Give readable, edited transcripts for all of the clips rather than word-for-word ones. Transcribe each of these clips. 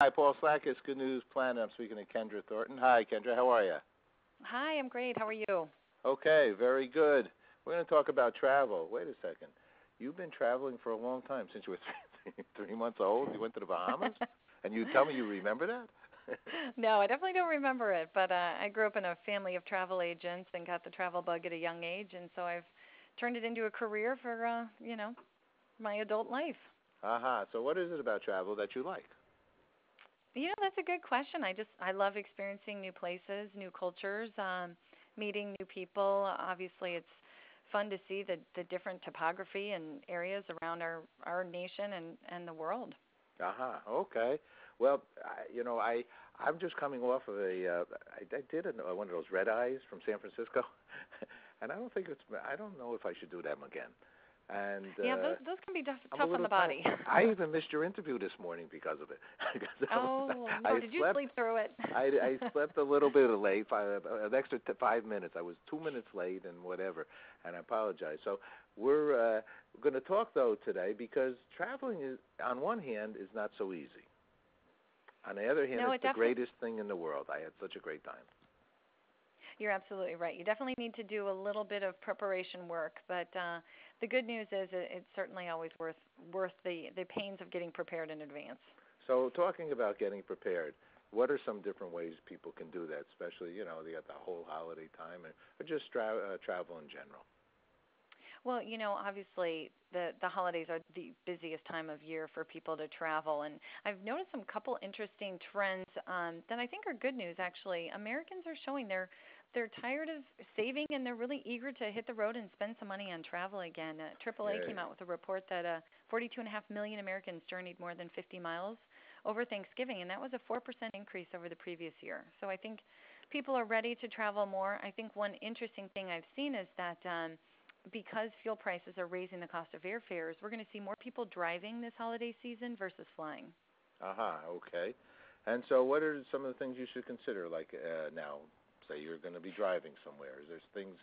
Hi, Paul Slackis, Good News Planet. I'm speaking to Kendra Thornton. Hi, Kendra. How are you? Hi, I'm great. How are you? Okay, very good. We're going to talk about travel. Wait a second. You've been traveling for a long time since you were 3 months old. You went to the Bahamas, and you tell me you remember that? No, I definitely don't remember it, but I grew up in a family of travel agents and got the travel bug at a young age, and so I've turned it into a career for, my adult life. So what is it about travel that you like? That's a good question. I love experiencing new places, new cultures, meeting new people. Obviously, it's fun to see the different topography and areas around our nation and the world. Okay. Well, I'm just coming off of I did one of those red eyes from San Francisco, and I don't know if I should do them again. And yeah, those can be tough on the tired. body. I even missed your interview this morning because of it. Oh, no, did you sleep through it? I slept a little bit late, an extra 5 minutes. I was 2 minutes late and whatever, and I apologize. So we're going to talk, though, today because traveling, on one hand, is not so easy. On the other hand, it's the greatest thing in the world. I had such a great time. You're absolutely right. You definitely need to do a little bit of preparation work, but the good news is it's certainly always worth the pains of getting prepared in advance. So talking about getting prepared, what are some different ways people can do that, especially, they got the whole holiday time, or just travel in general? Well, obviously the holidays are the busiest time of year for people to travel, and I've noticed some couple interesting trends that I think are good news, actually. Americans are showing they're tired of saving, and they're really eager to hit the road and spend some money on travel again. AAA came out with a report that 42.5 million Americans journeyed more than 50 miles over Thanksgiving, and that was a 4% increase over the previous year. So I think people are ready to travel more. I think one interesting thing I've seen is that because fuel prices are raising the cost of airfares, we're going to see more people driving this holiday season versus flying. Okay. And so what are some of the things you should consider, like now? Say you're going to be driving somewhere. Is there things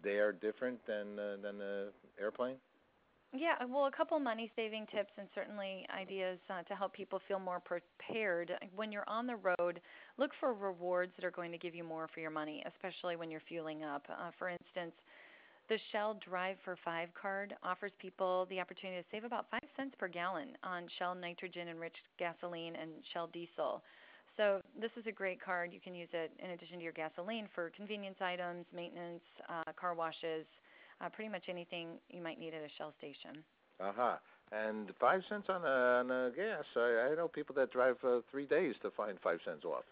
there different than the airplane? Yeah, well, a couple money-saving tips and certainly ideas to help people feel more prepared. When you're on the road, look for rewards that are going to give you more for your money, especially when you're fueling up. For instance, the Shell Drive for 5 card offers people the opportunity to save about 5 cents per gallon on Shell nitrogen-enriched gasoline and Shell diesel. So this is a great card. You can use it in addition to your gasoline for convenience items, maintenance, car washes, pretty much anything you might need at a Shell station. And 5 cents on a gas. I know people that drive 3 days to find 5 cents off.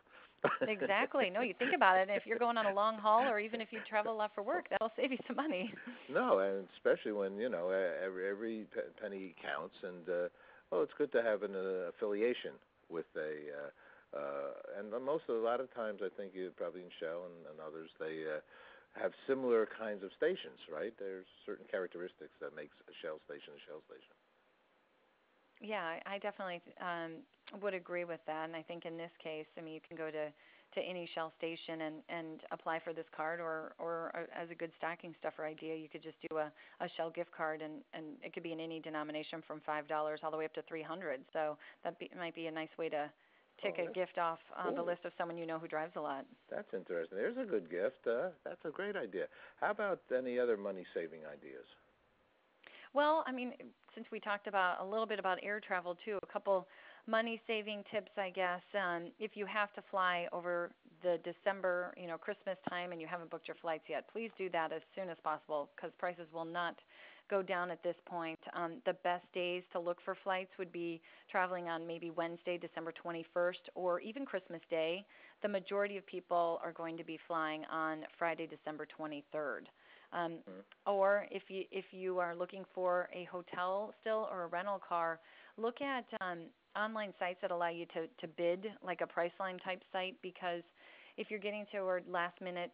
Exactly. No, you think about it. If you're going on a long haul, or even if you travel a lot for work, that'll save you some money. No, and especially when every penny counts, and it's good to have an affiliation with and a lot of times I think you probably in Shell and others they have similar kinds of stations, right? There's certain characteristics that makes a Shell station a Shell station. Yeah, I definitely would agree with that. And I think in this case, you can go to any Shell station and apply for this card, or as a good stocking stuffer idea, you could just do a Shell gift card, and it could be in any denomination from $5 all the way up to $300. So that might be a nice way to take a gift off the list of someone you know who drives a lot. That's interesting. There's a good gift. That's a great idea. How about any other money-saving ideas? Well, since we talked about a little bit about air travel too, a couple money-saving tips, I guess. If you have to fly over the December, Christmas time, and you haven't booked your flights yet, please do that as soon as possible because prices will not go down at this point. The best days to look for flights would be traveling on maybe Wednesday, December 21st, or even Christmas Day. The majority of people are going to be flying on Friday, December 23rd. Or if you are looking for a hotel still or a rental car, look at online sites that allow you to bid, like a Priceline type site, because if you're getting toward last minute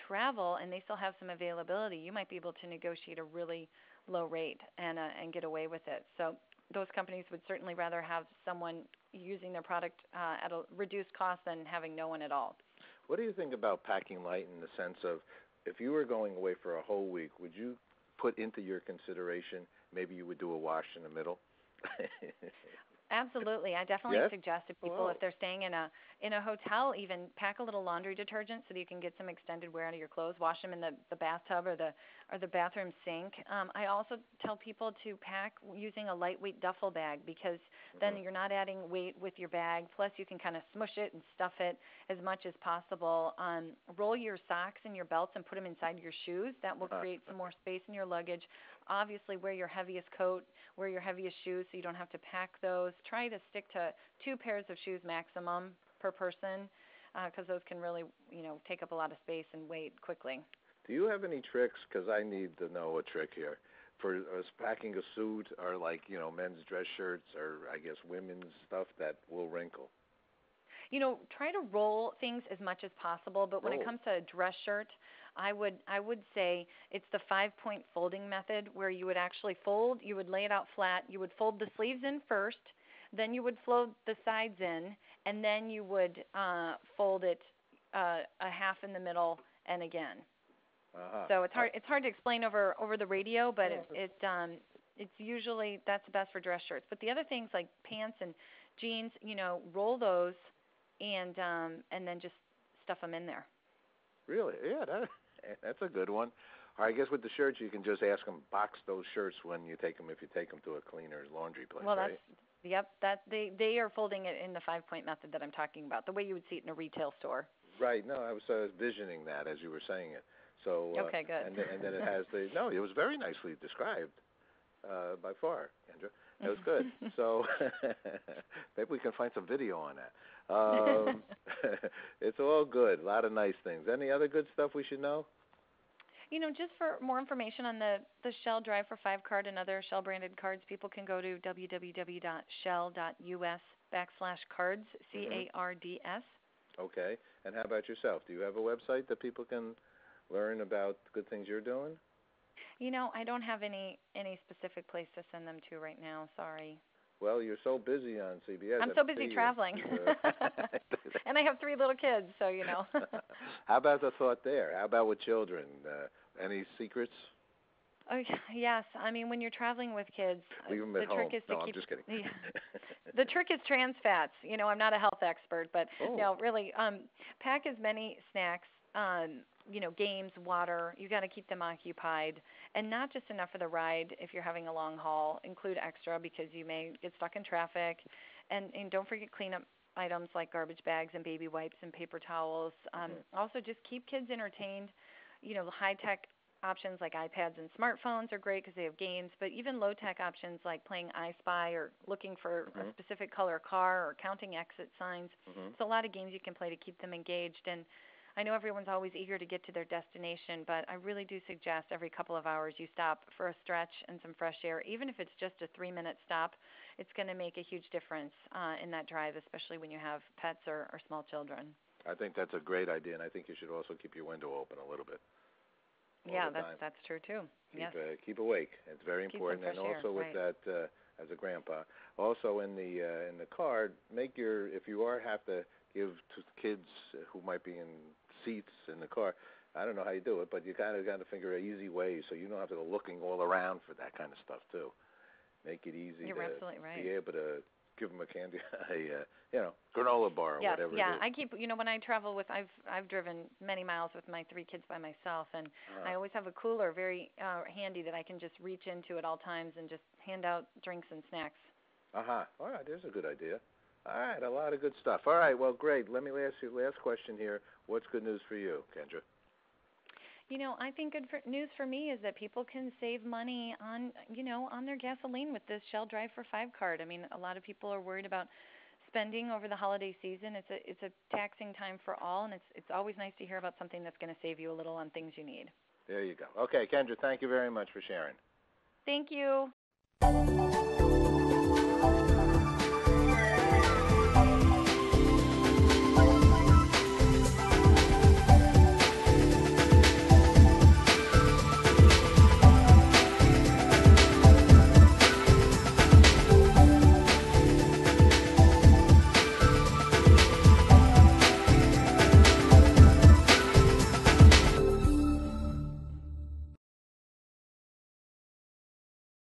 travel and they still have some availability, you might be able to negotiate a really low rate and get away with it. So those companies would certainly rather have someone using their product at a reduced cost than having no one at all. What do you think about packing light in the sense of if you were going away for a whole week, would you put into your consideration maybe you would do a wash in the middle? Absolutely. I definitely Yes? suggest to people Whoa. if they're staying in a hotel, even pack a little laundry detergent so that you can get some extended wear out of your clothes. Wash them in the bathtub or the bathroom sink. I also tell people to pack using a lightweight duffel bag because then you're not adding weight with your bag. Plus, you can kind of smush it and stuff it as much as possible. Roll your socks and your belts and put them inside your shoes. That will create some more space in your luggage. Obviously, wear your heaviest coat, wear your heaviest shoes so you don't have to pack those. Try to stick to 2 pairs of shoes maximum per person because those can really, take up a lot of space and weight quickly. Do you have any tricks? Because I need to know a trick here. For packing a suit or men's dress shirts or I guess women's stuff that will wrinkle. Try to roll things as much as possible, but when it comes to a dress shirt, I would say it's the 5-point folding method where you would actually fold, you would lay it out flat, you would fold the sleeves in first, then you would fold the sides in, and then you would fold it a half in the middle and again. So it's hard to explain over the radio, but it's usually that's the best for dress shirts. But the other things like pants and jeans, roll those and then just stuff them in there. Really? Yeah, that's a good one. Or I guess with the shirts, you can just ask them box those shirts when you take them if you take them to a cleaner's laundry place. Well, right? They are folding it in the 5-point method that I'm talking about, the way you would see it in a retail store. Right. No, I was visioning that as you were saying it. So okay, good. And then it has it was very nicely described by far, Kendra. That was good. So maybe we can find some video on that. It's all good. A lot of nice things. Any other good stuff we should know? Just for more information on the Shell Drive for 5 card and other Shell branded cards, people can go to www.shell.us/cards, CARDS. Okay. And how about yourself? Do you have a website that people can learn about good things you're doing? I don't have any specific place to send them to right now. Sorry. Well, you're so busy on CBS. I'm so busy traveling. And I have 3 little kids, so How about the thought there? How about with children? Any secrets? Oh, yes. I mean, when you're traveling with kids, leave them at home. Trick is to I'm keep, just kidding. The trick is trans fats. I'm not a health expert, but no, really, pack as many snacks, games, water. You got to keep them occupied, and not just enough for the ride. If you're having a long haul, include extra because you may get stuck in traffic, and don't forget cleanup items like garbage bags and baby wipes and paper towels. Also, just keep kids entertained. High-tech options like iPads and smartphones are great because they have games, but even low-tech options like playing I Spy or looking for a specific color car or counting exit signs. It's a lot of games you can play to keep them engaged. And I know everyone's always eager to get to their destination, but I really do suggest every couple of hours you stop for a stretch and some fresh air. Even if it's just a 3-minute stop, it's going to make a huge difference in that drive, especially when you have pets or small children. I think that's a great idea, and I think you should also keep your window open a little bit. Yeah, that's true too. Keep awake. It's very important. And also with that, as a grandpa, also in the car, if you have to give to kids who might be in seats in the car. I don't know how you do it, but you got to figure an easy way so you don't have to go looking all around for that kind of stuff too. Make it easy. You're absolutely right. Be able to give them a candy, granola bar or whatever. Yeah. I keep, when I travel with, I've driven many miles with my 3 kids by myself, and I always have a cooler very handy that I can just reach into at all times and just hand out drinks and snacks. All right, there's a good idea. All right, a lot of good stuff. All right, well, great. Let me ask you the last question here. What's good news for you, Kendra? I think good news for me is that people can save money on, on their gasoline with this Shell Drive for 5 card. I mean, a lot of people are worried about spending over the holiday season. It's a taxing time for all, and it's always nice to hear about something that's going to save you a little on things you need. There you go. Okay, Kendra, thank you very much for sharing. Thank you.